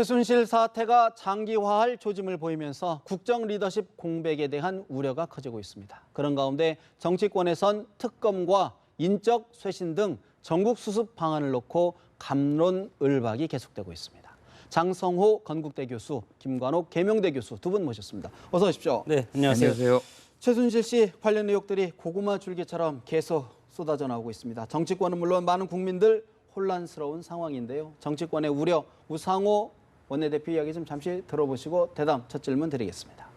최순실 사태가 장기화할 조짐을 보이면서 국정 리더십 공백에 대한 우려가 커지고 있습니다. 그런 가운데 정치권에선 특검과 인적 쇄신 등 전국 수습 방안을 놓고 갑론을박이 계속되고 있습니다. 장성호 건국대 교수, 김관옥 계명대 교수 두 분 모셨습니다. 어서 오십시오. 네, 안녕하세요. 최순실 씨 관련 의혹들이 고구마 줄기처럼 계속 쏟아져 나오고 있습니다. 정치권은 물론 많은 국민들 혼란스러운 상황인데요. 정치권의 우려, 우상호 원내대표 이야기 좀 잠시 들어보시고 대담 첫 질문 드리겠습니다.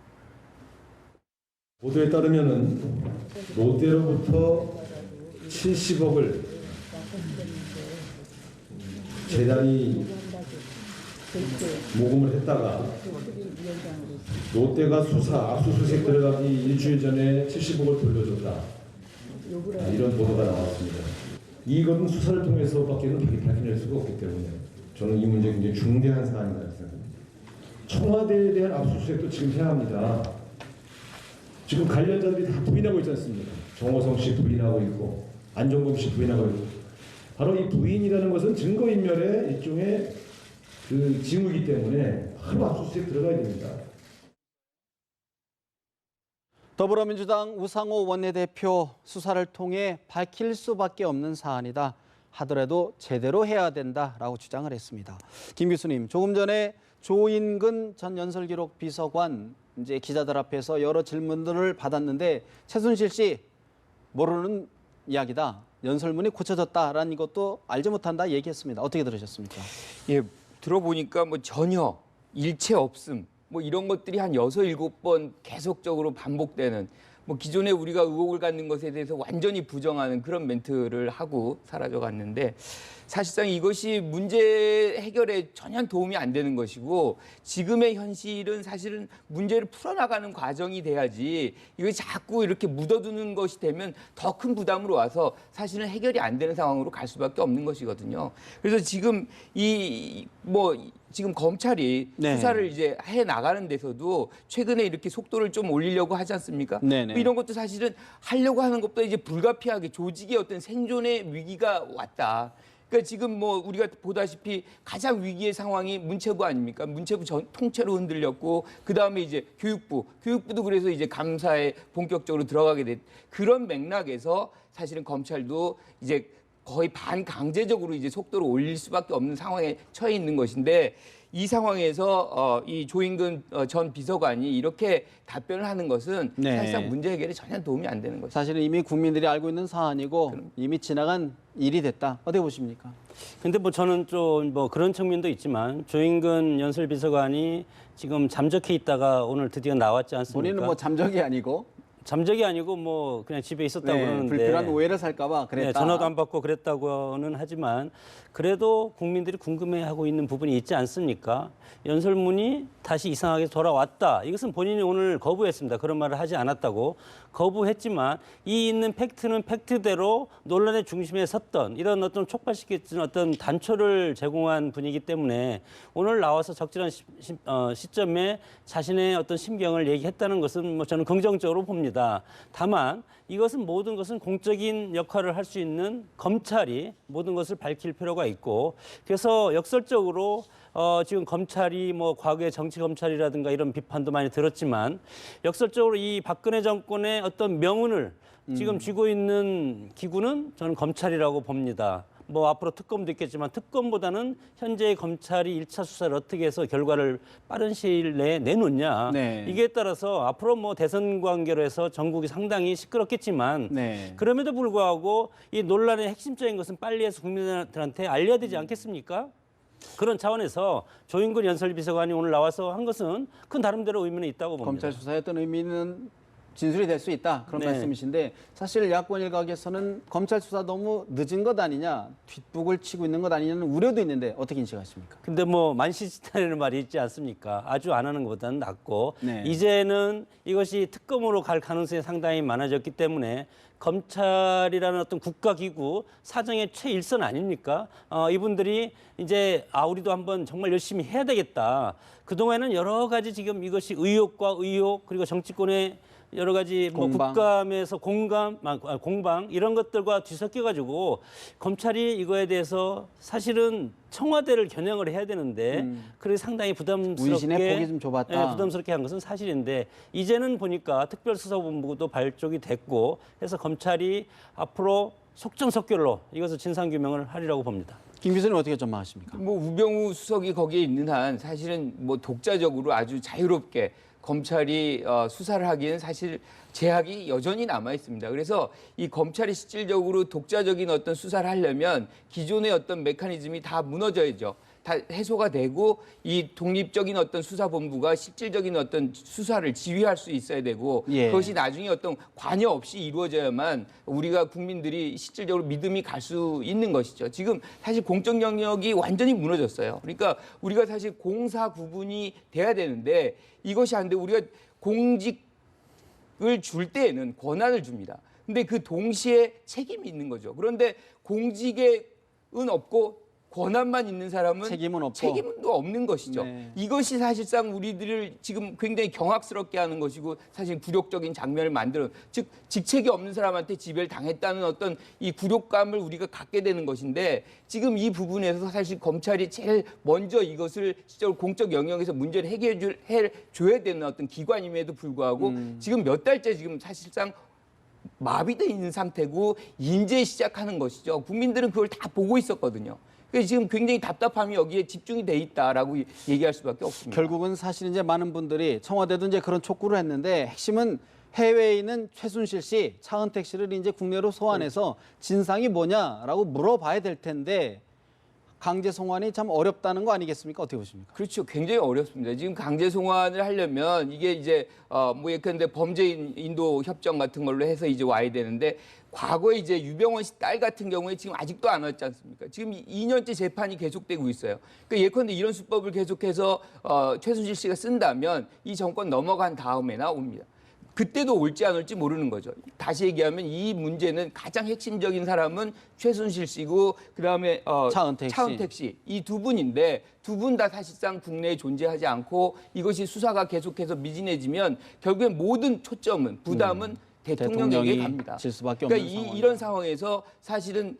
보도에 따르면은 롯데로부터 70억을 재단이 모금을 했다가 롯데가 압수수색 들어가기 일주일 전에 70억을 돌려줬다. 이런 보도가 나왔습니다. 이것은 수사를 통해서밖에는 밝혀낼 수가 없기 때문에 저는 이 문제 굉장히 중대한 사안이라고 생각합니다. 청와대에 대한 압수수색도 지금 해야 합니다. 지금 관련자들이 다 부인하고 있지 않습니까? 정호성 씨 부인하고 있고 안종범 씨 부인하고 있고 바로 이 부인이라는 것은 증거인멸의 일종의 그 징후이기 때문에 바로 압수수색 들어가야 됩니다. 더불어민주당 우상호 원내대표 수사를 통해 밝힐 수밖에 없는 사안이다 하더라도 제대로 해야 된다라고 주장을 했습니다. 김 교수님, 조금 전에 조인근 전 연설기록 비서관 이제 기자들 앞에서 여러 질문들을 받았는데 최순실 씨 모르는 이야기다. 연설문이 고쳐졌다라는 것도 알지 못한다 얘기했습니다. 어떻게 들으셨습니까? 예, 들어보니까 뭐 전혀 일체 없음, 뭐 이런 것들이 한 6, 7번 계속적으로 반복되는 뭐 기존에 우리가 의혹을 갖는 것에 대해서 완전히 부정하는 그런 멘트를 하고 사라져 갔는데 사실상 이것이 문제 해결에 전혀 도움이 안 되는 것이고 지금의 현실은 사실은 문제를 풀어나가는 과정이 돼야지 이것이 자꾸 이렇게 묻어두는 것이 되면 더 큰 부담으로 와서 사실은 해결이 안 되는 상황으로 갈 수밖에 없는 것이거든요. 그래서 지금 지금 검찰이 수사를 이제 해 나가는 데서도 최근에 이렇게 속도를 좀 올리려고 하지 않습니까? 이런 것도 사실은 하려고 하는 것보다 이제 불가피하게 조직의 어떤 생존의 위기가 왔다. 그러니까 지금 뭐 우리가 보다시피 가장 위기의 상황이 문체부 아닙니까? 문체부 통째로 흔들렸고 그 다음에 이제 교육부도 그래서 이제 감사에 본격적으로 들어가게 된 그런 맥락에서 사실은 검찰도 이제 거의 반강제적으로 이제 속도를 올릴 수밖에 없는 상황에 처해 있는 것인데 이 상황에서 이 조인근 전 비서관이 이렇게 답변을 하는 것은 사실상 문제 해결에 전혀 도움이 안 되는 것이죠. 사실은 이미 국민들이 알고 있는 사안이고 이미 지나간 일이 됐다. 어떻게 보십니까? 근데 뭐 저는 좀 뭐 그런 측면도 있지만 조인근 연설비서관이 지금 잠적해 있다가 오늘 드디어 나왔지 않습니까? 본인은 뭐 잠적이 아니고 잠적이 아니고 뭐 그냥 집에 있었다고 그러는데 불필요한 오해를 살까 봐 그랬다. 전화도 안 받고 그랬다고는 하지만 그래도 국민들이 궁금해하고 있는 부분이 있지 않습니까? 연설문이 다시 이상하게 돌아왔다. 이것은 본인이 오늘 거부했습니다. 그런 말을 하지 않았다고 거부했지만 이 있는 팩트는 팩트대로 논란의 중심에 섰던 이런 어떤 촉발시켰던 어떤 단초를 제공한 분이기 때문에 오늘 나와서 적절한 시점에 자신의 어떤 심경을 얘기했다는 것은 뭐 저는 긍정적으로 봅니다. 다만 이것은 모든 것은 공적인 역할을 할 수 있는 검찰이 모든 것을 밝힐 필요가 있고 그래서 역설적으로 지금 검찰이 뭐 과거의 정치 검찰이라든가 이런 비판도 많이 들었지만 역설적으로 이 박근혜 정권의 어떤 명운을 지금 쥐고 있는 기구는 저는 검찰이라고 봅니다. 뭐 앞으로 특검도 있겠지만 특검보다는 현재의 검찰이 1차 수사를 어떻게 해서 결과를 빠른 시일 내에 내놓냐. 이게 따라서 앞으로 뭐 대선 관계로 해서 전국이 상당히 시끄럽겠지만 그럼에도 불구하고 이 논란의 핵심적인 것은 빨리 해서 국민들한테 알려야 되지 않겠습니까? 그런 차원에서 조인근 연설비서관이 오늘 나와서 한 것은 큰 나름대로 의미는 있다고 봅니다. 검찰 수사의 어떤 의미는 진술이 될 수 있다 그런 말씀이신데 사실 야권 일각에서는 검찰 수사 너무 늦은 것 아니냐 뒷북을 치고 있는 것 아니냐는 우려도 있는데 어떻게 인식하십니까? 근데 뭐 만시지탄이라는 말이 있지 않습니까? 아주 안 하는 것보다는 낫고 이제는 이것이 특검으로 갈 가능성이 상당히 많아졌기 때문에 검찰이라는 어떤 국가기구 사정의 최일선 아닙니까? 이분들이 이제 우리도 한번 정말 열심히 해야 되겠다. 그동안에는 여러 가지 지금 이것이 의혹과 의혹 그리고 정치권의 여러 가지 뭐 공방. 국감에서 공방 이런 것들과 뒤섞여 가지고 검찰이 이거에 대해서 사실은 청와대를 겨냥을 해야 되는데 그게 상당히 부담스럽게 운신의 폭이 좀 좁았다. 부담스럽게 한 것은 사실인데 이제는 보니까 특별수사본부도 발족이 됐고 해서 검찰이 앞으로 속전속결로 이것을 진상규명을 하리라고 봅니다. 김 교수님 어떻게 전망하십니까? 뭐 우병우 수석이 거기에 있는 한 사실은 뭐 독자적으로 아주 자유롭게 검찰이 수사를 하기에는 사실 제약이 여전히 남아 있습니다. 그래서 이 검찰이 실질적으로 독자적인 어떤 수사를 하려면 기존의 어떤 메커니즘이 다 무너져야죠. 다 해소가 되고 이 독립적인 어떤 수사본부가 실질적인 어떤 수사를 지휘할 수 있어야 되고 예. 그것이 나중에 어떤 관여 없이 이루어져야만 우리가 국민들이 실질적으로 믿음이 갈 수 있는 것이죠. 지금 사실 공적 영역이 완전히 무너졌어요. 그러니까 우리가 사실 공사 구분이 돼야 되는데 이것이 안 돼. 우리가 공직을 줄 때에는 권한을 줍니다. 근데 그 동시에 책임이 있는 거죠. 그런데 공직은 없고 권한만 있는 사람은 책임은 없고. 책임도 없는 것이죠. 네. 이것이 사실상 우리들을 지금 굉장히 경악스럽게 하는 것이고 사실 굴욕적인 장면을 만들어 즉 직책이 없는 사람한테 지배를 당했다는 어떤 이 굴욕감을 우리가 갖게 되는 것인데 지금 이 부분에서 사실 검찰이 제일 먼저 이것을 실제로 공적 영역에서 문제를 해줘야 되는 어떤 기관임에도 불구하고 지금 몇 달째 지금 사실상 마비돼 있는 상태고 이제 시작하는 것이죠. 국민들은 그걸 다 보고 있었거든요. 그래서 지금 굉장히 답답함이 여기에 집중이 돼 있다라고 얘기할 수밖에 없습니다. 결국은 사실 이제 많은 분들이 청와대도 이제 그런 촉구를 했는데 핵심은 해외에 있는 최순실 씨, 차은택 씨를 이제 국내로 소환해서 진상이 뭐냐라고 물어봐야 될 텐데 강제 송환이 참 어렵다는 거 아니겠습니까? 어떻게 보십니까? 그렇죠. 굉장히 어렵습니다. 지금 강제 송환을 하려면 이게 이제 뭐 예컨대 범죄인 인도 협정 같은 걸로 해서 이제 와야 되는데 과거에 이제 유병원 씨 딸 같은 경우에 지금 아직도 안 왔지 않습니까? 지금 2년째 재판이 계속되고 있어요. 그러니까 예컨대 이런 수법을 계속해서 최순실 씨가 쓴다면 이 정권 넘어간 다음에나 옵니다. 그때도 올지 안 올지 모르는 거죠. 다시 얘기하면 이 문제는 가장 핵심적인 사람은 최순실 씨고 그다음에 차은택 씨. 이 두 분인데 두 분 다 사실상 국내에 존재하지 않고 이것이 수사가 계속해서 미진해지면 결국엔 모든 초점은 부담은 대통령에게 갑니다. 질 수밖에 없는 그러니까 상황이다. 이런 상황에서 사실은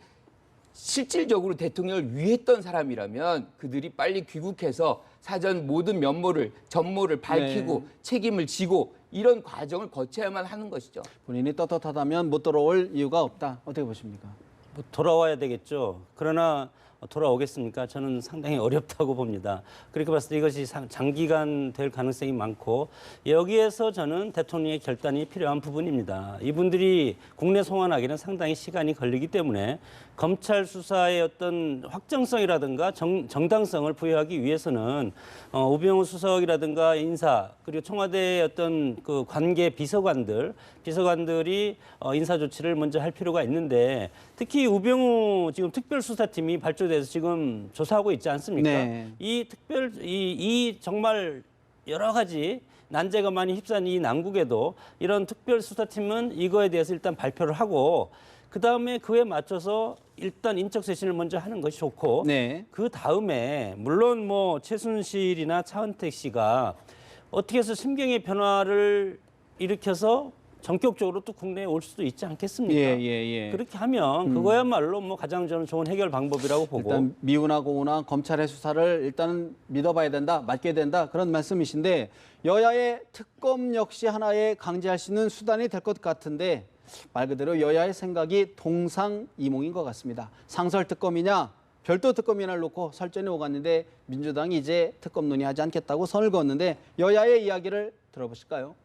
실질적으로 대통령을 위했던 사람이라면 그들이 빨리 귀국해서 사전 모든 면모를 전모를 밝히고 네. 책임을 지고 이런 과정을 거쳐야만 하는 것이죠. 본인이 떳떳하다면 못 돌아올 이유가 없다. 어떻게 보십니까? 뭐 돌아와야 되겠죠. 그러나 돌아오겠습니까? 저는 상당히 어렵다고 봅니다. 그렇게 봤을 때 이것이 장기간 될 가능성이 많고 여기에서 저는 대통령의 결단이 필요한 부분입니다. 이분들이 국내 송환하기는 상당히 시간이 걸리기 때문에 검찰 수사의 어떤 확정성이라든가 정당성을 부여하기 위해서는 우병우 수석이라든가 인사 그리고 청와대의 어떤 그 관계 비서관들이 인사 조치를 먼저 할 필요가 있는데 특히 우병우 지금 특별수사팀이 발족돼서 지금 조사하고 있지 않습니까? 네. 이 정말 여러 가지 난제가 많이 휩싼 이 난국에도 이런 특별수사팀은 이거에 대해서 일단 발표를 하고 그다음에 그에 맞춰서 일단 인적 쇄신을 먼저 하는 것이 좋고 네. 그 다음에 물론 뭐 최순실이나 차은택 씨가 어떻게 해서 심경의 변화를 일으켜서 전격적으로 또 국내에 올 수도 있지 않겠습니까? 예. 그렇게 하면 그거야말로 뭐 가장 저는 좋은 해결 방법이라고 보고 일단 미우나 고우나 검찰의 수사를 일단은 믿어봐야 된다, 맡겨야 된다 그런 말씀이신데 여야의 특검 역시 하나의 강제할 수 있는 수단이 될 것 같은데 말 그대로 여야의 생각이 동상이몽인 것 같습니다. 상설 특검이냐 별도 특검이냐를 놓고 설전이 오갔는데 민주당이 이제 특검 논의하지 않겠다고 선을 그었는데 여야의 이야기를 들어보실까요?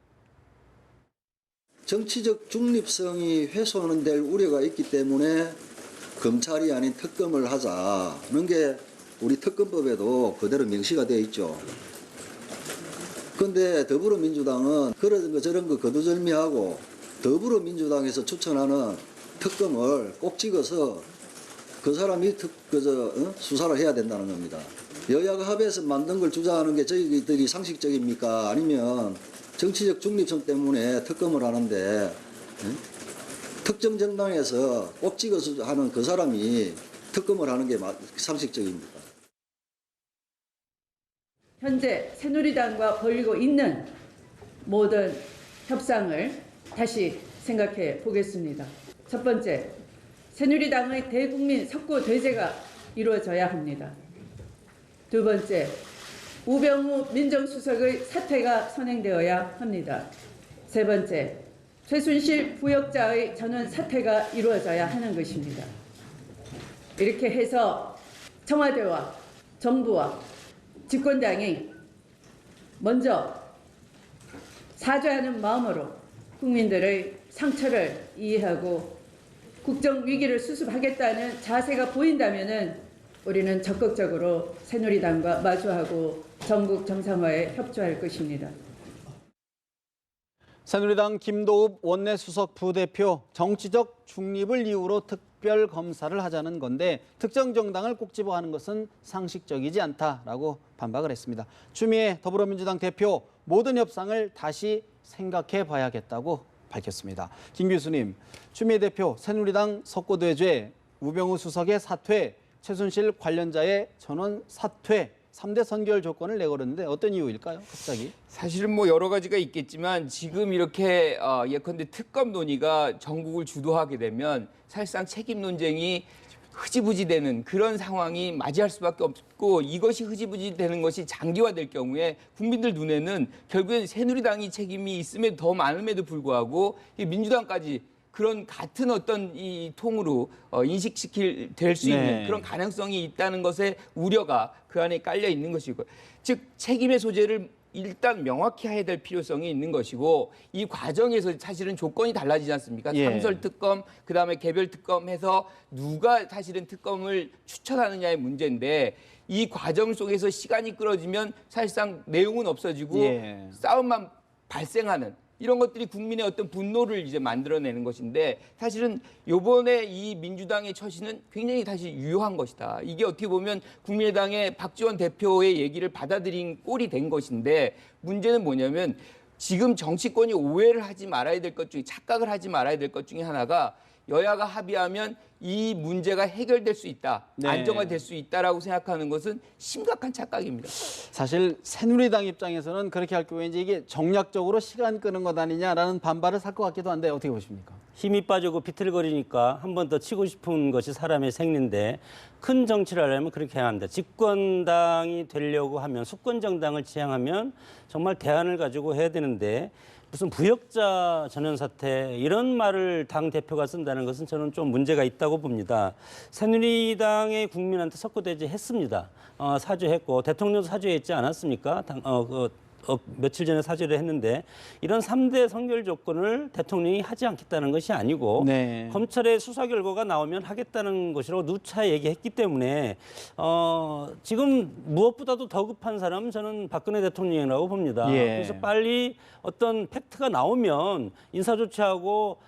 정치적 중립성이 훼손 될 우려가 있기 때문에 검찰이 아닌 특검을 하자는 게 우리 특검법에도 그대로 명시가 되어 있죠. 그런데 더불어민주당은 그런 거 저런 거 거두절미하고 더불어민주당에서 추천하는 특검을 꼭 찍어서 그 사람이 수사를 해야 된다는 겁니다. 여야가 합의해서 만든 걸 주장하는 게 저희들이 상식적입니까? 아니면 정치적 중립성 때문에 특검을 하는데 특정 정당에서 꼭 찍어서 하는 그 사람이 특검을 하는 게 상식적입니까? 현재 새누리당과 벌이고 있는 모든 협상을 다시 생각해 보겠습니다. 첫 번째, 새누리당의 대국민 석고대죄가 이루어져야 합니다. 두 번째, 우병우 민정수석의 사퇴가 선행되어야 합니다. 세 번째, 최순실 부역자의 전원 사퇴가 이루어져야 하는 것입니다. 이렇게 해서 청와대와 정부와 집권당이 먼저 사죄하는 마음으로 국민들의 상처를 이해하고 국정 위기를 수습하겠다는 자세가 보인다면은 우리는 적극적으로 새누리당과 마주하고 전국 정상화에 협조할 것입니다. 새누리당 김도읍 원내수석 부대표 정치적 중립을 이유로 특별 검사를 하자는 건데 특정 정당을 꼭 집어하는 것은 상식적이지 않다라고 반박을 했습니다. 추미애 더불어민주당 대표 모든 협상을 다시 생각해 봐야겠다고 밝혔습니다. 김 교수님, 추미애 대표 새누리당 석고대죄, 우병우 수석의 사퇴, 최순실 관련자의 전원 사퇴 3대 선결 조건을 내걸었는데 어떤 이유일까요? 갑자기? 사실은 뭐 여러 가지가 있겠지만 지금 이렇게 예컨대 특검 논의가 전국을 주도하게 되면 사실상 책임 논쟁이 흐지부지 되는 그런 상황이 맞이할 수밖에 없고 이것이 흐지부지 되는 것이 장기화될 경우에 국민들 눈에는 결국엔 새누리당이 책임이 있음에도 더 많음에도 불구하고 민주당까지 그런 같은 어떤 이 통으로 될 수 있는 네. 그런 가능성이 있다는 것에 우려가 그 안에 깔려 있는 것이고, 즉 책임의 소재를 일단 명확히 해야 될 필요성이 있는 것이고 이 과정에서 사실은 조건이 달라지지 않습니까? 예. 삼설 특검, 그다음에 개별 특검 해서 누가 사실은 특검을 추천하느냐의 문제인데 이 과정 속에서 시간이 끌어지면 사실상 내용은 없어지고 예. 싸움만 발생하는 이런 것들이 국민의 어떤 분노를 이제 만들어내는 것인데 사실은 요번에 이 민주당의 처신은 굉장히 다시 유효한 것이다. 이게 어떻게 보면 국민의당의 박지원 대표의 얘기를 받아들인 꼴이 된 것인데 문제는 뭐냐면 지금 정치권이 오해를 하지 말아야 될 것 중에 착각을 하지 말아야 될 것 중에 하나가 여야가 합의하면 이 문제가 해결될 수 있다, 네. 안정화될 수 있다라고 생각하는 것은 심각한 착각입니다. 사실 새누리당 입장에서는 그렇게 할 경우에 이제 이게 정략적으로 시간 끄는 것 아니냐라는 반발을 살 것 같기도 한데 어떻게 보십니까? 힘이 빠지고 비틀거리니까 한 번 더 치고 싶은 것이 사람의 생리인데 큰 정치를 하려면 그렇게 해야 합니다. 집권당이 되려고 하면 수권 정당을 지향하면 정말 대안을 가지고 해야 되는데 무슨 부역자 전원 사퇴 이런 말을 당 대표가 쓴다는 것은 저는 좀 문제가 있다고 봅니다. 새누리당의 국민한테 석고대죄 했습니다. 사죄했고 대통령도 사죄했지 않았습니까? 며칠 전에 사죄를 했는데 이런 3대 선결 조건을 대통령이 하지 않겠다는 것이 아니고 네. 검찰의 수사 결과가 나오면 하겠다는 것이라고 누차 얘기했기 때문에 지금 무엇보다도 더 급한 사람은 저는 박근혜 대통령이라고 봅니다. 예. 그래서 빨리 어떤 팩트가 나오면 인사조치하고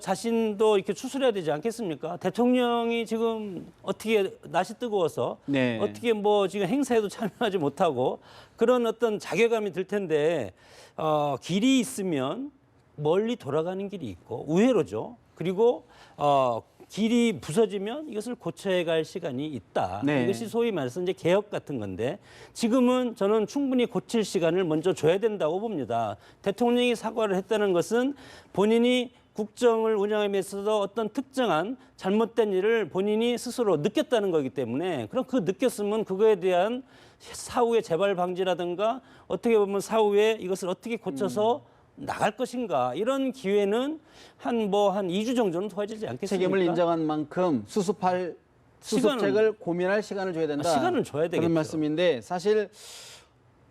자신도 이렇게 추스려야 되지 않겠습니까? 대통령이 지금 어떻게 날씨 뜨거워서 네. 어떻게 뭐 지금 행사에도 참여하지 못하고 그런 어떤 자괴감이 들 텐데 길이 있으면 멀리 돌아가는 길이 있고 우회로죠. 그리고 길이 부서지면 이것을 고쳐야 갈 시간이 있다. 네. 이것이 소위 말해서 이제 개혁 같은 건데 지금은 저는 충분히 고칠 시간을 먼저 줘야 된다고 봅니다. 대통령이 사과를 했다는 것은 본인이 국정을 운영하면서도 어떤 특정한 잘못된 일을 본인이 스스로 느꼈다는 거기 때문에 그럼 그 느꼈으면 그거에 대한 사후의 재발 방지라든가 어떻게 보면 사후에 이것을 어떻게 고쳐서 나갈 것인가 이런 기회는 한 2주 정도는 도와주지 않겠습니까? 책임을 인정한 만큼 수습책을 고민할 시간을 줘야 된다. 시간을 줘야 되겠죠. 그런 말씀인데 사실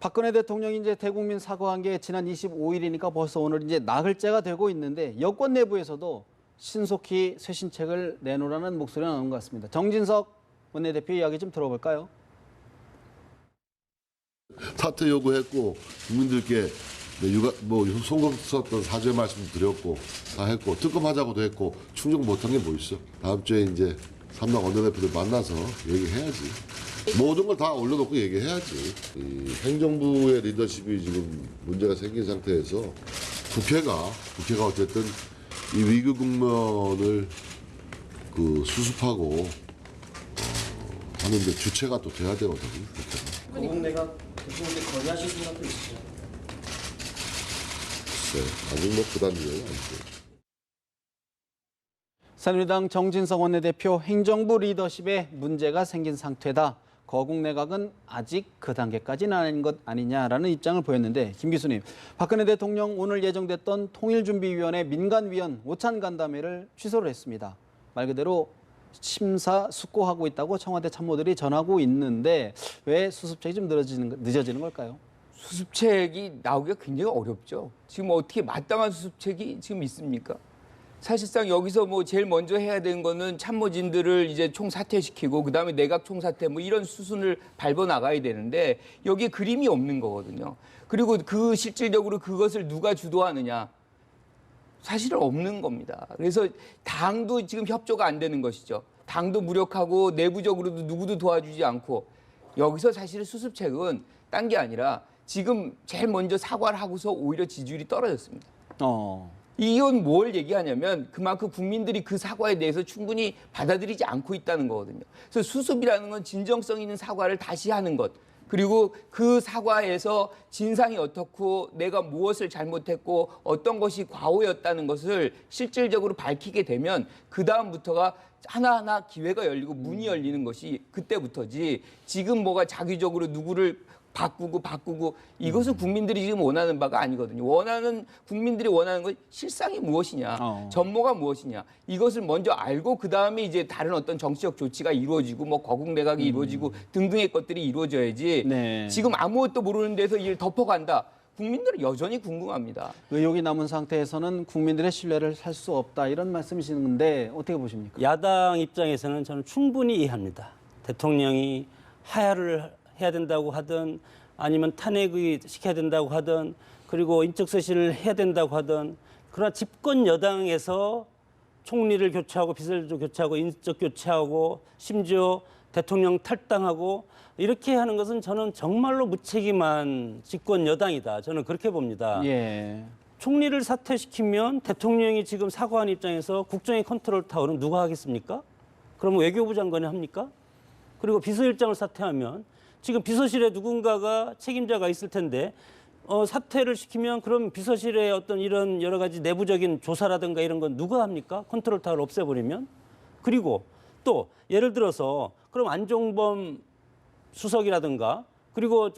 박근혜 대통령이 이제 대국민 사과한 게 지난 25일이니까 벌써 오늘 이제 나흘째가 되고 있는데 여권 내부에서도 신속히 쇄신책을 내놓으라는 목소리가 나오는 것 같습니다. 정진석 원내대표 이야기 좀 들어볼까요? 사퇴 요구했고 국민들께 송구스럽던 사죄 말씀 드렸고 다 했고 특검하자고도 했고 충족 못한 게 뭐 있어? 다음 주에 이제 3당 원내대표들 만나서 얘기해야지. 모든 걸 다 올려놓고 얘기해야지. 이 행정부의 리더십이 지금 문제가 생긴 상태에서 국회가 어쨌든 이 위기 국면을 수습하고 하는데 주체가 또 돼야 되거든요. 거국 내각 대통령께 건의하실 생각도 있으세요? 있어요. 아직 뭐 부담이 아니고. 새누리당 정진석 원내대표 행정부 리더십에 문제가 생긴 상태다. 거국 내각은 아직 그 단계까지는 아닌 것 아니냐라는 입장을 보였는데 김 교수님, 박근혜 대통령 오늘 예정됐던 통일준비위원회 민간위원 오찬 간담회를 취소를 했습니다. 말 그대로 심사숙고하고 있다고 청와대 참모들이 전하고 있는데 왜 수습책이 좀 늦어지는 걸까요? 수습책이 나오기가 굉장히 어렵죠. 지금 어떻게 마땅한 수습책이 지금 있습니까? 사실상 여기서 뭐 제일 먼저 해야 되는 거는 참모진들을 이제 총사퇴시키고 그다음에 내각 총사퇴 뭐 이런 수순을 밟아 나가야 되는데 여기에 그림이 없는 거거든요. 그리고 그 실질적으로 그것을 누가 주도하느냐? 사실은 없는 겁니다. 그래서 당도 지금 협조가 안 되는 것이죠. 당도 무력하고 내부적으로도 누구도 도와주지 않고 여기서 사실은 수습책은 딴 게 아니라 지금 제일 먼저 사과를 하고서 오히려 지지율이 떨어졌습니다. 이건 뭘 얘기하냐면 그만큼 국민들이 그 사과에 대해서 충분히 받아들이지 않고 있다는 거거든요. 그래서 수습이라는 건 진정성 있는 사과를 다시 하는 것. 그리고 그 사과에서 진상이 어떻고 내가 무엇을 잘못했고 어떤 것이 과오였다는 것을 실질적으로 밝히게 되면 그다음부터가 하나하나 기회가 열리고 문이 열리는 것이 그때부터지 지금 뭐가 자기적으로 누구를 바꾸고 이것은 국민들이 지금 원하는 바가 아니거든요. 국민들이 원하는 건 실상이 무엇이냐, 전모가 무엇이냐 이것을 먼저 알고 그 다음에 이제 다른 어떤 정치적 조치가 이루어지고 뭐 거국 내각이 이루어지고 등등의 것들이 이루어져야지. 네. 지금 아무것도 모르는 데서 이를 덮어간다. 국민들은 여전히 궁금합니다. 의혹이 남은 상태에서는 국민들의 신뢰를 살 수 없다 이런 말씀이시는데 어떻게 보십니까? 야당 입장에서는 저는 충분히 이해합니다. 대통령이 하야를 해야 된다고 하든 아니면 탄핵을 시켜야 된다고 하든 그리고 인적쇄신을 해야 된다고 하든 그러나 집권 여당에서 총리를 교체하고 비서실도 교체하고 인적 교체하고 심지어 대통령 탈당하고 이렇게 하는 것은 저는 정말로 무책임한 집권 여당이다. 저는 그렇게 봅니다. 예. 총리를 사퇴시키면 대통령이 지금 사과한 입장에서 국정의 컨트롤 타워는 누가 하겠습니까? 그러면 외교부 장관이 합니까? 그리고 비서실장을 사퇴하면 지금 비서실에 누군가가 책임자가 있을 텐데 사퇴를 시키면 그럼 비서실의 어떤 이런 여러 가지 내부적인 조사라든가 이런 건 누가 합니까? 컨트롤 타워를 없애버리면. 그리고 또 예를 들어서 그럼 안종범 수석이라든가 그리고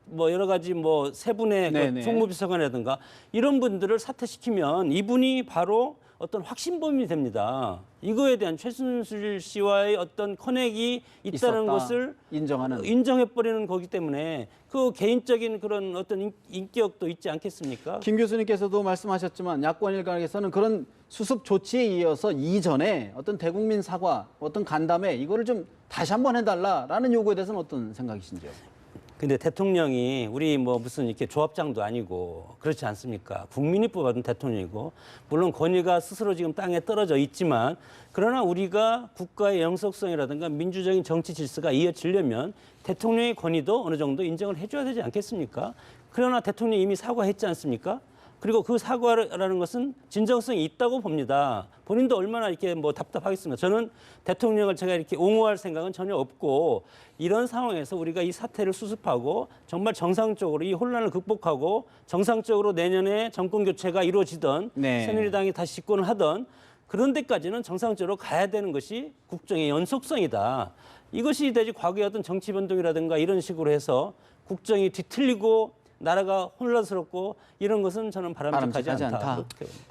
뭐 여러 가지 뭐 세 분의 그 총무비서관이라든가 이런 분들을 사퇴시키면 이분이 바로 어떤 확신범이 됩니다. 이거에 대한 최순실 씨와의 어떤 커넥이 있다는 것을 인정해버리는 거기 때문에 그 개인적인 그런 어떤 인격도 있지 않겠습니까? 김 교수님께서도 말씀하셨지만 야권 일각에서는 그런 수습 조치에 이어서 이전에 어떤 대국민 사과, 어떤 간담회 이거를 좀 다시 한번 해달라라는 요구에 대해서는 어떤 생각이신지요? 근데 대통령이 우리 뭐 무슨 이렇게 조합장도 아니고 그렇지 않습니까? 국민이 뽑아둔 대통령이고 물론 권위가 스스로 지금 땅에 떨어져 있지만 그러나 우리가 국가의 영속성이라든가 민주적인 정치 질서가 이어지려면 대통령의 권위도 어느 정도 인정을 해줘야 되지 않겠습니까? 그러나 대통령이 이미 사과했지 않습니까? 그리고 그 사과라는 것은 진정성이 있다고 봅니다. 본인도 얼마나 이렇게 뭐 답답하겠습니까? 저는 대통령을 제가 이렇게 옹호할 생각은 전혀 없고 이런 상황에서 우리가 이 사태를 수습하고 정말 정상적으로 이 혼란을 극복하고 정상적으로 내년에 정권 교체가 이루어지던 새누리당이 다시 집권을 하던 그런 데까지는 정상적으로 가야 되는 것이 국정의 연속성이다. 이것이 되지 과거의 어떤 정치 변동이라든가 이런 식으로 해서 국정이 뒤틀리고 나라가 혼란스럽고 이런 것은 저는 바람직하지 않다.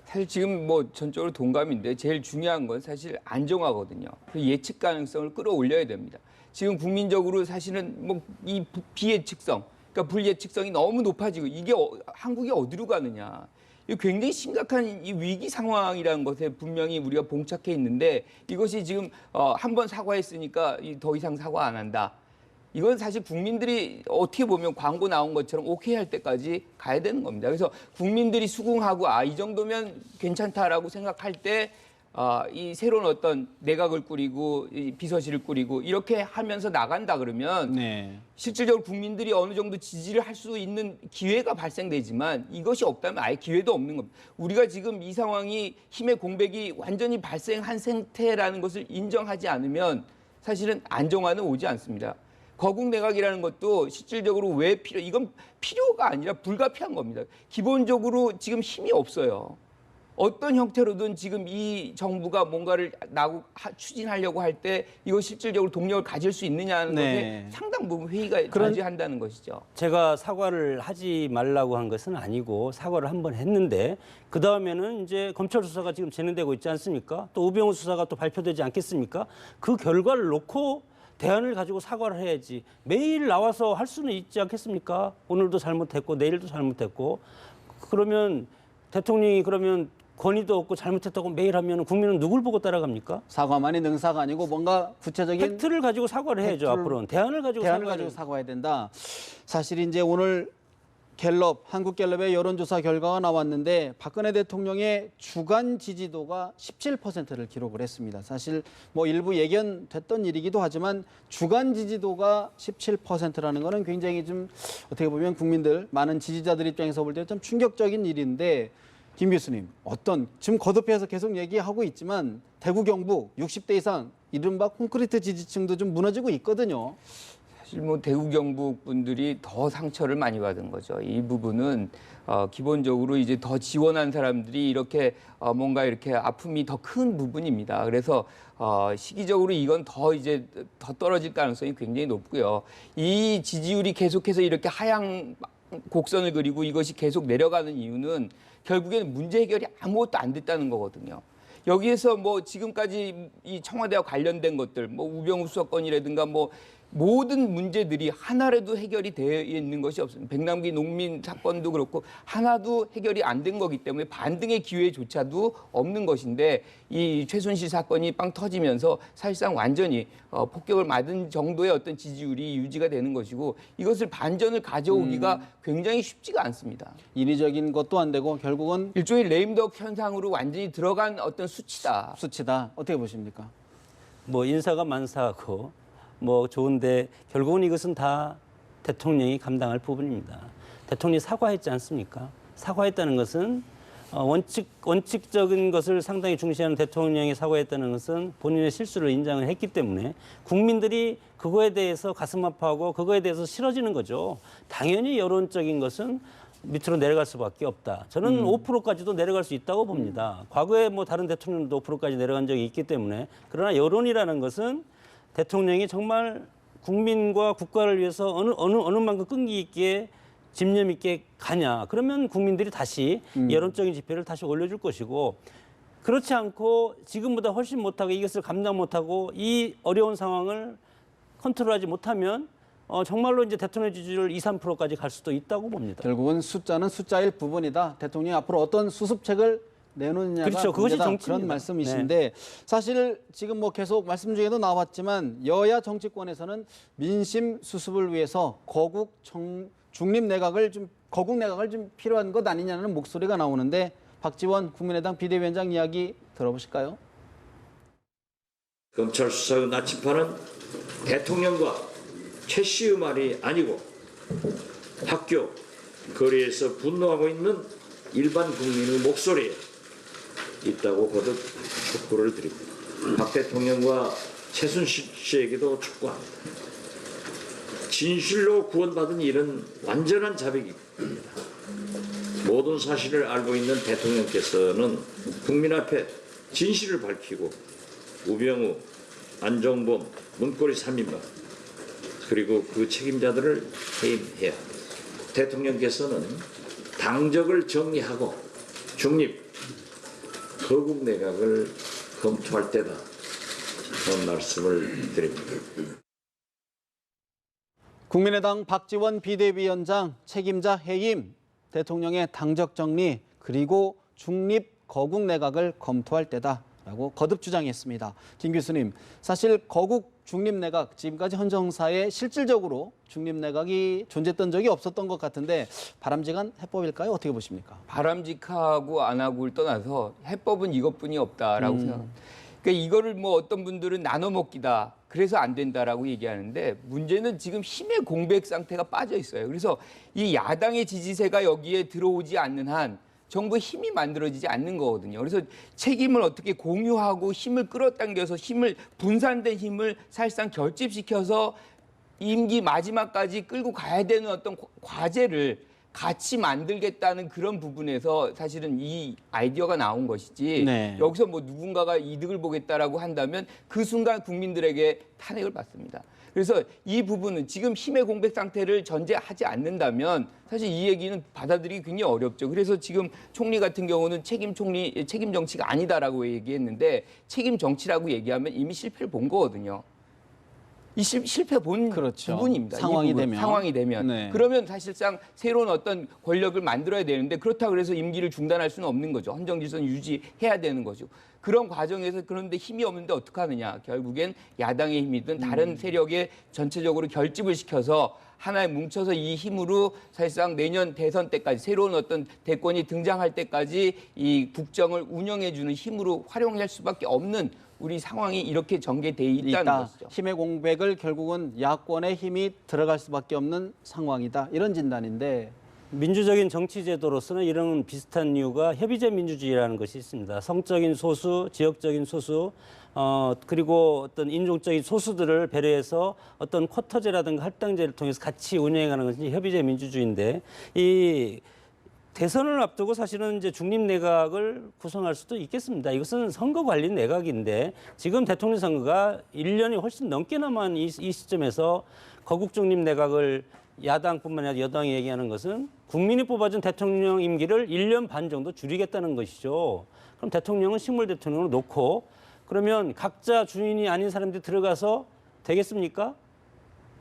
사실 지금 뭐 전적으로 동감인데 제일 중요한 건 사실 안정화거든요. 그 예측 가능성을 끌어올려야 됩니다. 지금 국민적으로 사실은 뭐 이 비예측성, 그러니까 불예측성이 너무 높아지고 이게 한국이 어디로 가느냐. 이 굉장히 심각한 이 위기 상황이라는 것에 분명히 우리가 봉착해 있는데 이것이 지금 한 번 사과했으니까 더 이상 사과 안 한다. 이건 사실 국민들이 어떻게 보면 광고 나온 것처럼 오케이 할 때까지 가야 되는 겁니다. 그래서 국민들이 수긍하고 이 정도면 괜찮다라고 생각할 때 이 새로운 어떤 내각을 꾸리고 이 비서실을 꾸리고 이렇게 하면서 나간다 그러면 실질적으로 국민들이 어느 정도 지지를 할 수 있는 기회가 발생되지만 이것이 없다면 아예 기회도 없는 겁니다. 우리가 지금 이 상황이 힘의 공백이 완전히 발생한 상태라는 것을 인정하지 않으면 사실은 안정화는 오지 않습니다. 거국 내각이라는 것도 실질적으로 왜 이건 필요가 아니라 불가피한 겁니다. 기본적으로 지금 힘이 없어요. 어떤 형태로든 지금 이 정부가 뭔가를 추진하려고 할 때 이거 실질적으로 동력을 가질 수 있느냐는 네. 것에 상당 부분 회의가 존재한다는 것이죠. 제가 사과를 하지 말라고 한 것은 아니고 사과를 한 번 했는데 그 다음에는 이제 검찰 수사가 지금 진행되고 있지 않습니까? 또 우병우 수사가 또 발표되지 않겠습니까? 그 결과를 놓고 대안을 가지고 사과를 해야지 매일 나와서 할 수는 있지 않겠습니까? 오늘도 잘못했고 내일도 잘못했고 그러면 대통령이 그러면 권위도 없고 잘못했다고 매일 하면 국민은 누굴 보고 따라갑니까? 사과만이 능사가 아니고 뭔가 구체적인 팩트를 가지고 사과를 해야죠. 앞으로는 대안을 가지고 사과해야 된다. 사실 이제 오늘 갤럽, 한국갤럽의 여론조사 결과가 나왔는데 박근혜 대통령의 주간 지지도가 17%를 기록을 했습니다. 사실 뭐 일부 예견됐던 일이기도 하지만 주간 지지도가 17%라는 거는 굉장히 좀 어떻게 보면 국민들, 많은 지지자들 입장에서 볼 때 좀 충격적인 일인데 김 교수님, 지금 거듭해서 계속 얘기하고 있지만 대구 경북 60대 이상 이른바 콘크리트 지지층도 좀 무너지고 있거든요. 사실 뭐 대구 경북 분들이 더 상처를 많이 받은 거죠. 이 부분은 기본적으로 이제 더 지원한 사람들이 이렇게 뭔가 이렇게 아픔이 더 큰 부분입니다. 그래서 시기적으로 이건 더 떨어질 가능성이 굉장히 높고요. 이 지지율이 계속해서 이렇게 하향 곡선을 그리고 이것이 계속 내려가는 이유는 결국에는 문제 해결이 아무것도 안 됐다는 거거든요. 여기에서 뭐 지금까지 이 청와대와 관련된 것들, 뭐 우병우 수사건이라든가 뭐 모든 문제들이 하나라도 해결이 되어 있는 것이 없습니다. 백남기 농민 사건도 그렇고 하나도 해결이 안 된 거기 때문에 반등의 기회조차도 없는 것인데 이 최순실 사건이 빵 터지면서 사실상 완전히 폭격을 맞은 정도의 어떤 지지율이 유지가 되는 것이고 이것을 반전을 가져오기가 굉장히 쉽지가 않습니다. 인위적인 것도 안 되고 결국은 일종의 레임덕 현상으로 완전히 들어간 어떤 수치다. 어떻게 보십니까? 뭐 인사가 만사하고 뭐 좋은데 결국은 이것은 다 대통령이 감당할 부분입니다. 대통령이 사과했지 않습니까? 사과했다는 것은 원칙적인 것을 상당히 중시하는 대통령이 사과했다는 것은 본인의 실수를 인정을 했기 때문에 국민들이 그거에 대해서 가슴 아파하고 그거에 대해서 싫어지는 거죠. 당연히 여론적인 것은 밑으로 내려갈 수밖에 없다. 저는 5%까지도 내려갈 수 있다고 봅니다. 과거에 뭐 다른 대통령도 5%까지 내려간 적이 있기 때문에 그러나 여론이라는 것은 대통령이 정말 국민과 국가를 위해서 어느 만큼 끈기 있게 집념 있게 가냐. 그러면 국민들이 다시 여론적인 지표를 다시 올려줄 것이고 그렇지 않고 지금보다 훨씬 못하고 이것을 감당 못하고 이 어려운 상황을 컨트롤하지 못하면 정말로 이제 대통령 지지율 2, 3%까지 갈 수도 있다고 봅니다. 결국은 숫자는 숫자일 부분이다. 대통령이 앞으로 어떤 수습책을 내놓느냐가 그렇죠. 그것이 문제다. 정치입니다. 그런 말씀이신데 사실 지금 뭐 계속 말씀 중에도 나왔지만 여야 정치권에서는 민심 수습을 위해서 거국 내각을 좀 필요한 것 아니냐는 목소리가 나오는데 박지원 국민의당 비대위원장 이야기 들어보실까요? 검찰 수사의 나침판은 대통령과 최 씨의 말이 아니고 학교, 거리에서 분노하고 있는 일반 국민의 목소리에 있다고 거듭 촉구를 드립니다. 박 대통령과 최순실 씨에게도 촉구합니다. 진실로 구원받은 일은 완전한 자백입니다. 모든 사실을 알고 있는 대통령께서는 국민 앞에 진실을 밝히고 우병우, 안종범, 문고리 3인방 그리고 그 책임자들을 해임해야 합니다. 대통령께서는 당적을 정리하고 중립, 거국 내각을 검토할 때다. 그런 말씀을 드립니다. 국민의당 박지원 비대위원장 책임자 해임, 대통령의 당적 정리 그리고 중립 거국 내각을 검토할 때다라고 거듭 주장했습니다. 김 교수님, 사실 거국 중립 내각 지금까지 헌 정사에 실질적으로 중립 내각이 존재했던 적이 없었던 것 같은데 바람직한 해법일까요? 어떻게 보십니까? 바람직하고 안 하고를 떠나서 해법은 이것뿐이 없다라고 생각합니다. 그러니까 이거를 뭐 어떤 분들은 나눠 먹기다. 그래서 안 된다라고 얘기하는데 문제는 지금 힘의 공백 상태가 빠져 있어요. 그래서 이 야당의 지지세가 여기에 들어오지 않는 한 정부의 힘이 만들어지지 않는 거거든요. 그래서 책임을 어떻게 공유하고 힘을 끌어당겨서 분산된 힘을 사실상 결집시켜서 임기 마지막까지 끌고 가야 되는 어떤 과제를 같이 만들겠다는 그런 부분에서 사실은 이 아이디어가 나온 것이지 네. 여기서 뭐 누군가가 이득을 보겠다라고 한다면 그 순간 국민들에게 탄핵을 받습니다. 그래서 이 부분은 지금 힘의 공백 상태를 전제하지 않는다면 사실 이 얘기는 받아들이기 굉장히 어렵죠. 그래서 지금 총리 같은 경우는 책임 정치가 아니다라고 얘기했는데 책임 정치라고 얘기하면 이미 실패를 본 거거든요. 이 실패 본 그렇죠. 부분입니다. 상황이 이 부분. 되면. 상황이 되면 네. 그러면 사실상 새로운 어떤 권력을 만들어야 되는데 그렇다고 해서 임기를 중단할 수는 없는 거죠. 헌정질서는 유지해야 되는 거죠. 그런 과정에서 그런데 힘이 없는데 어떡하느냐. 결국엔 야당의 힘이든 다른 세력에 전체적으로 결집을 시켜서 하나에 뭉쳐서 이 힘으로 사실상 내년 대선 때까지 새로운 어떤 대권이 등장할 때까지 이 국정을 운영해주는 힘으로 활용할 수밖에 없는 우리 상황이 이렇게 전개돼 있다는 것이죠. 힘의 공백을 결국은 야권의 힘이 들어갈 수밖에 없는 상황이다. 이런 진단인데 민주적인 정치 제도로서는 이런 비슷한 이유가 협의제 민주주의라는 것이 있습니다. 성적인 소수, 지역적인 소수, 그리고 어떤 인종적인 소수들을 배려해서 어떤 쿼터제라든가 할당제를 통해서 같이 운영해가는 것이 협의제 민주주의인데 이 대선을 앞두고 사실은 이제 중립 내각을 구성할 수도 있겠습니다. 이것은 선거 관리 내각인데 지금 대통령 선거가 1년이 훨씬 넘게 남은 이 시점에서 거국 중립 내각을 야당뿐만 아니라 여당이 얘기하는 것은 국민이 뽑아준 대통령 임기를 1년 반 정도 줄이겠다는 것이죠. 그럼 대통령은 식물 대통령을 놓고 그러면 각자 주인이 아닌 사람들이 들어가서 되겠습니까?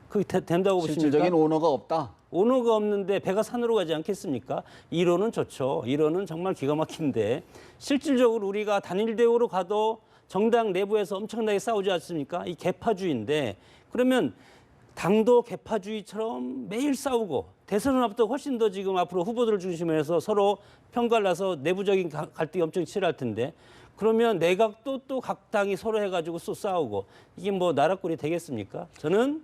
그게 된다고 보십니까? 실질적인 오너가 없다. 오너가 없는데 배가 산으로 가지 않겠습니까? 이론은 좋죠. 이론은 정말 기가 막힌데 실질적으로 우리가 단일 대우로 가도 정당 내부에서 엄청나게 싸우지 않습니까? 이 개파주의인데 그러면 당도 개파주의처럼 매일 싸우고 대선을 앞두고 훨씬 더 지금 앞으로 후보들을 중심으로 해서 서로 편가를 나서 내부적인 갈등이 엄청 치열할 텐데 그러면 내각도 또 각 당이 서로 해가지고 또 싸우고 이게 뭐 나라꼴이 되겠습니까? 저는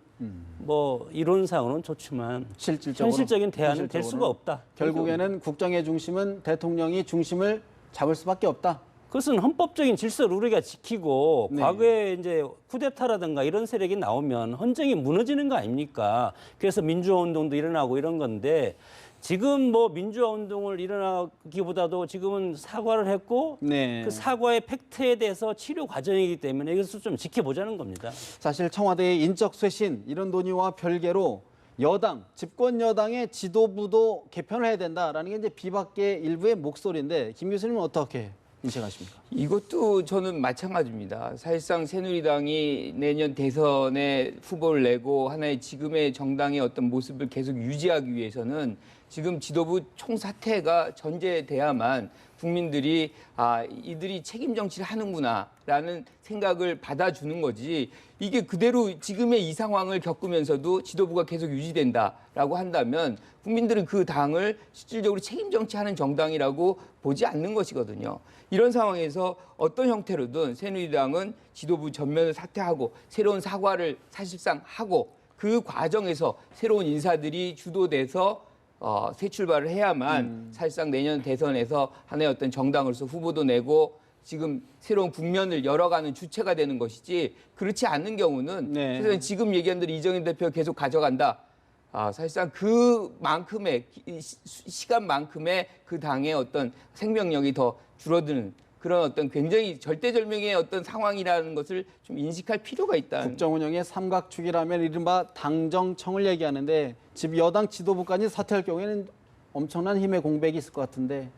뭐 이론상으로는 좋지만 실질적으로 현실적인 대안은 될 현실적으로는 수가 없다. 결국에는 국정의 중심은 대통령이 중심을 잡을 수밖에 없다. 그것은 헌법적인 질서를 우리가 지키고 네. 과거에 이제 쿠데타라든가 이런 세력이 나오면 헌정이 무너지는 거 아닙니까? 그래서 민주화 운동도 일어나고 이런 건데 지금 뭐 민주화 운동을 일어나기보다도 지금은 사과를 했고 네. 그 사과의 팩트에 대해서 치료 과정이기 때문에 이것을 좀 지켜보자는 겁니다. 사실 청와대의 인적 쇄신 이런 논의와 별개로 여당, 집권 여당의 지도부도 개편을 해야 된다라는 게 이제 비박계 일부의 목소리인데 김 교수님은 어떻게 인식하십니까? 이것도 저는 마찬가지입니다. 사실상 새누리당이 내년 대선에 후보를 내고 하나의 지금의 정당의 어떤 모습을 계속 유지하기 위해서는 지금 지도부 총사퇴가 전제돼야만 국민들이 이들이 책임 정치를 하는구나라는 생각을 받아주는 거지 이게 그대로 지금의 이 상황을 겪으면서도 지도부가 계속 유지된다라고 한다면 국민들은 그 당을 실질적으로 책임 정치하는 정당이라고 보지 않는 것이거든요. 이런 상황에서 어떤 형태로든 새누리당은 지도부 전면을 사퇴하고 새로운 사과를 사실상 하고 그 과정에서 새로운 인사들이 주도돼서 새 출발을 해야만 사실상 내년 대선에서 하나의 어떤 정당으로서 후보도 내고 지금 새로운 국면을 열어가는 주체가 되는 것이지 그렇지 않는 경우는 네. 사실은 지금 얘기한 대로 이정현 대표가 계속 가져간다. 사실상 그만큼의 시간만큼의 그 당의 어떤 생명력이 더 줄어드는 그런 어떤 굉장히 절대절명의 어떤 상황이라는 것을 좀 인식할 필요가 있다. 국정 운영의 삼각축이라면 이른바 당정청을 얘기하는데 집 여당 지도부까지 사퇴할 경우에는 엄청난 힘의 공백이 있을 것 같은데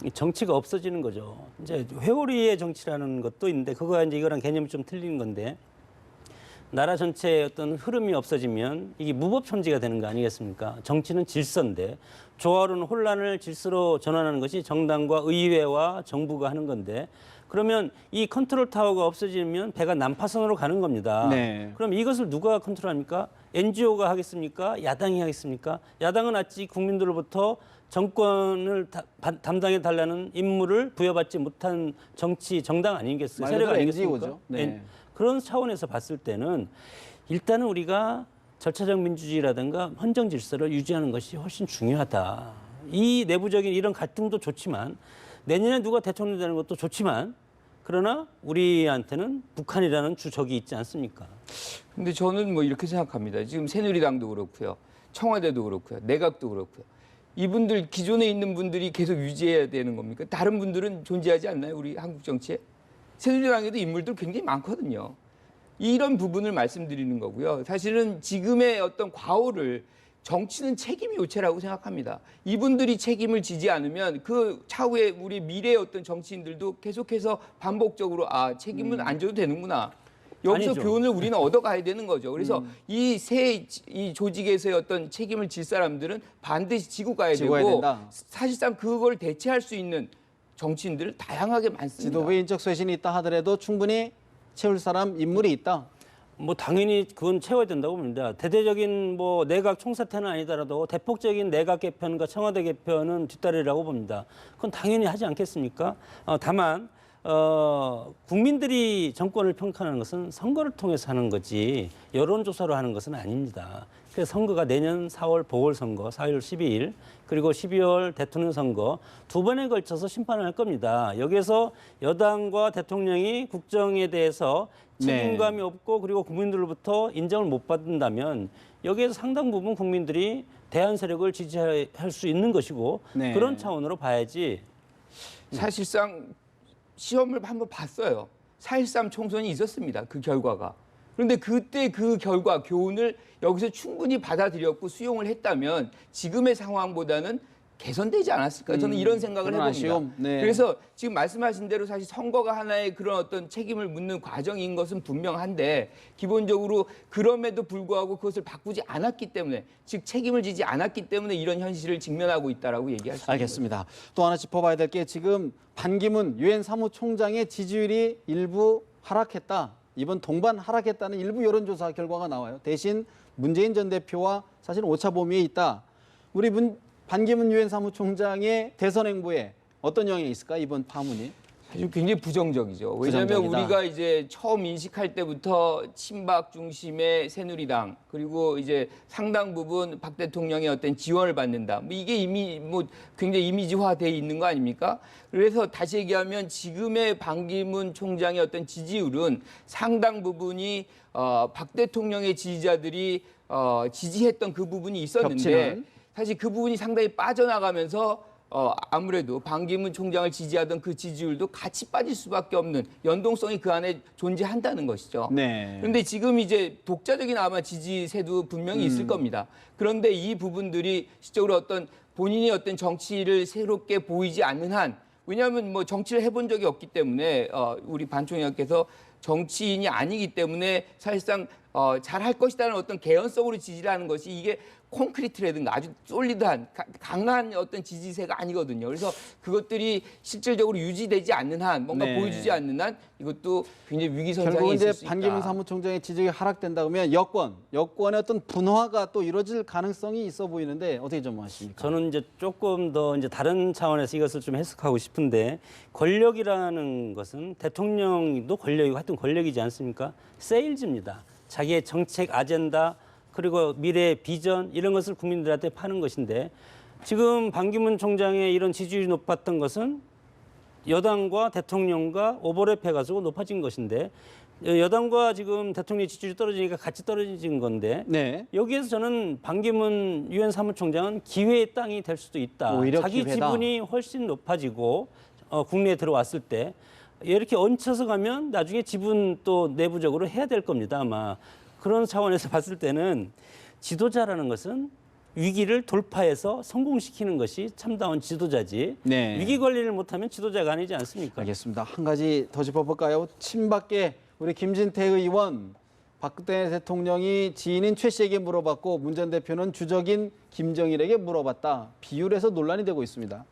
이 정치가 없어지는 거죠. 이제 회오리의 정치라는 것도 있는데 그거와 이제 이거랑 개념이 좀 틀린 건데 나라 전체의 어떤 흐름이 없어지면 이게 무법천지가 되는 거 아니겠습니까? 정치는 질서인데 조화로운 혼란을 질서로 전환하는 것이 정당과 의회와 정부가 하는 건데 그러면 이 컨트롤 타워가 없어지면 배가 난파선으로 가는 겁니다. 네. 그럼 이것을 누가 컨트롤합니까? NGO가 하겠습니까? 야당이 하겠습니까? 야당은 아직 국민들로부터 정권을 담당해 달라는 임무를 부여받지 못한 정당 아니겠어요? 말 세력 그대로 아니겠습니까? NGO죠. 네. 그런 차원에서 봤을 때는 일단은 우리가 절차적 민주주의라든가 헌정 질서를 유지하는 것이 훨씬 중요하다. 이 내부적인 이런 갈등도 좋지만 내년에 누가 대통령 되는 것도 좋지만 그러나 우리한테는 북한이라는 주적이 있지 않습니까? 근데 저는 뭐 이렇게 생각합니다. 지금 새누리당도 그렇고요. 청와대도 그렇고요. 내각도 그렇고요. 이분들 기존에 있는 분들이 계속 유지해야 되는 겁니까? 다른 분들은 존재하지 않나요? 우리 한국 정치에? 새누리당에도 인물들 굉장히 많거든요. 이런 부분을 말씀드리는 거고요. 사실은 지금의 어떤 과오를 정치는 책임이 요체라고 생각합니다. 이분들이 책임을 지지 않으면 그 차후에 우리 미래의 어떤 정치인들도 계속해서 반복적으로 책임은 안 져도 되는구나. 여기서 아니죠. 교훈을 우리는 얻어가야 되는 거죠. 그래서 이 조직에서의 어떤 책임을 질 사람들은 반드시 지고 가야 지고야 되고 된다. 사실상 그걸 대체할 수 있는 정치인들 다양하게 많습니다. 지도부의 인적 쇄신이 있다 하더라도 충분히 채울 사람 인물이 있다. 뭐 당연히 그건 채워야 된다고 봅니다. 대대적인 뭐 내각 총사퇴는 아니더라도 대폭적인 내각 개편과 청와대 개편은 뒤따르라고 봅니다. 그건 당연히 하지 않겠습니까? 다만 국민들이 정권을 평가하는 것은 선거를 통해서 하는 거지 여론조사로 하는 것은 아닙니다. 그래서 선거가 내년 4월 보궐선거, 4월 12일 그리고 12월 대통령 선거 두 번에 걸쳐서 심판을 할 겁니다. 여기에서 여당과 대통령이 국정에 대해서 책임감이 없고 그리고 국민들로부터 인정을 못 받는다면 여기에서 상당 부분 국민들이 대한 세력을 지지할 수 있는 것이고 네. 그런 차원으로 봐야지. 사실상 시험을 한번 봤어요. 4.13 총선이 있었습니다. 그 결과가. 그런데 그때 그 결과, 교훈을 여기서 충분히 받아들였고 수용을 했다면 지금의 상황보다는 개선되지 않았을까? 저는 이런 생각을 그런 해봅니다. 아쉬움. 네. 그래서 지금 말씀하신 대로 사실 선거가 하나의 그런 어떤 책임을 묻는 과정인 것은 분명한데 기본적으로 그럼에도 불구하고 그것을 바꾸지 않았기 때문에 즉 책임을 지지 않았기 때문에 이런 현실을 직면하고 있다라고 얘기할 수 있습니다. 알겠습니다. 또 하나 짚어봐야 될 게 지금 반기문 유엔 사무총장의 지지율이 일부 하락했다. 이번 동반 하락했다는 일부 여론조사 결과가 나와요. 대신 문재인 전 대표와 사실 오차 범위에 있다. 우리 반기문 유엔 사무총장의 대선 행보에 어떤 영향이 있을까 이번 파문이? 사실 굉장히 부정적이죠. 왜냐하면 부정적이다. 우리가 이제 처음 인식할 때부터 친박 중심의 새누리당 그리고 이제 상당 부분 박 대통령의 어떤 지원을 받는다. 뭐 이게 이미 뭐 굉장히 이미지화돼 있는 거 아닙니까? 그래서 다시 얘기하면 지금의 반기문 총장의 어떤 지지율은 상당 부분이 박 대통령의 지지자들이 지지했던 그 부분이 있었는데 겹치는. 사실 그 부분이 상당히 빠져나가면서 아무래도 반기문 총장을 지지하던 그 지지율도 같이 빠질 수밖에 없는 연동성이 그 안에 존재한다는 것이죠. 네. 그런데 지금 이제 독자적인 아마 지지세도 분명히 있을 겁니다. 그런데 이 부분들이 실적으로 어떤 본인이 어떤 정치를 새롭게 보이지 않는 한 왜냐하면 뭐 정치를 해본 적이 없기 때문에 우리 반 총장께서 정치인이 아니기 때문에 사실상 잘할 것이라는 어떤 개연성으로 지지를 하는 것이 이게 콘크리트라든가 아주 솔리드한 강한 어떤 지지세가 아니거든요. 그래서 그것들이 실질적으로 유지되지 않는 한 뭔가 네. 보여주지 않는 한 이것도 굉장히 결국 위기선상에 이제 있을 수 있다. 반기문 사무총장의 지지율이 하락된다 그러면 여권의 어떤 분화가 또 이루어질 가능성이 있어 보이는데 어떻게 전망하십니까? 저는 이제 조금 더 이제 다른 차원에서 이것을 좀 해석하고 싶은데 권력이라는 것은 대통령도 권력이고 하여튼 권력이지 않습니까? 세일즈입니다. 자기의 정책 아젠다 그리고 미래의 비전 이런 것을 국민들한테 파는 것인데 지금 반기문 총장의 이런 지지율이 높았던 것은 여당과 대통령과 오버랩해 가지고 높아진 것인데 여당과 지금 대통령의 지지율이 떨어지니까 같이 떨어진 건데 네. 여기에서 저는 반기문 유엔 사무총장은 기회의 땅이 될 수도 있다. 오히려 자기 기회다. 지분이 훨씬 높아지고 국내에 들어왔을 때 이렇게 얹혀서 가면 나중에 지분 또 내부적으로 해야 될 겁니다. 아마 그런 차원에서 봤을 때는 지도자라는 것은 위기를 돌파해서 성공시키는 것이 참다운 지도자지 네. 위기 관리를 못하면 지도자가 아니지 않습니까? 알겠습니다. 한 가지 더 짚어볼까요? 친박계 우리 김진태 의원 박근혜 대통령이 지인인 최 씨에게 물어봤고 문 전 대표는 주적인 김정일에게 물어봤다. 비율에서 논란이 되고 있습니다.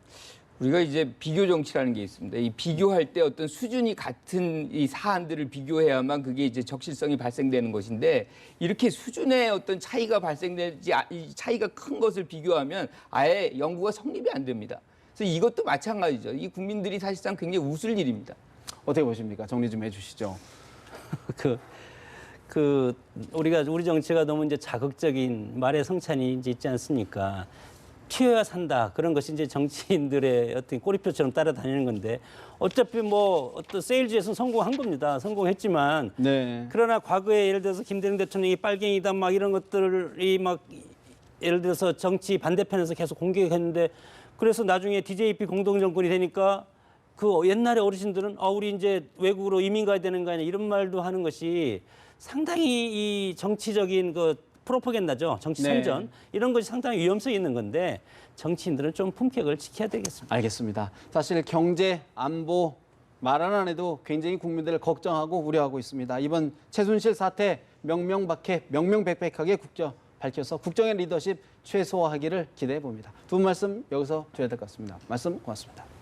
우리가 이제 비교 정치라는 게 있습니다. 이 비교할 때 어떤 수준이 같은 이 사안들을 비교해야만 그게 이제 적실성이 발생되는 것인데 이렇게 수준의 어떤 차이가 발생되지 이 차이가 큰 것을 비교하면 아예 연구가 성립이 안 됩니다. 그래서 이것도 마찬가지죠. 이 국민들이 사실상 굉장히 웃을 일입니다. 어떻게 보십니까? 정리 좀 해주시죠. 우리 정치가 너무 이제 자극적인 말의 성찬이 이제 있지 않습니까? 튀어야 산다. 그런 것이 이제 정치인들의 어떤 꼬리표처럼 따라다니는 건데 어차피 뭐 어떤 세일즈에서는 성공한 겁니다. 성공했지만 네. 그러나 과거에 예를 들어서 김대중 대통령이 빨갱이다 막 이런 것들이 막 예를 들어서 정치 반대편에서 계속 공격했는데 그래서 나중에 DJP 공동정권이 되니까 그 옛날에 어르신들은 우리 이제 외국으로 이민 가야 되는 거 아니야 이런 말도 하는 것이 상당히 이 정치적인 그 프로파간다죠. 정치 네. 선전. 이런 것이 상당히 위험성이 있는 건데 정치인들은 좀 품격을 지켜야 되겠습니다. 알겠습니다. 사실 경제, 안보 말 안 해도 굉장히 국민들을 걱정하고 우려하고 있습니다. 이번 최순실 사태 명명백백하게 밝혀서 국정의 리더십 최소화하기를 기대해 봅니다. 두 분 말씀 여기서 드려야 될 것 같습니다. 말씀 고맙습니다.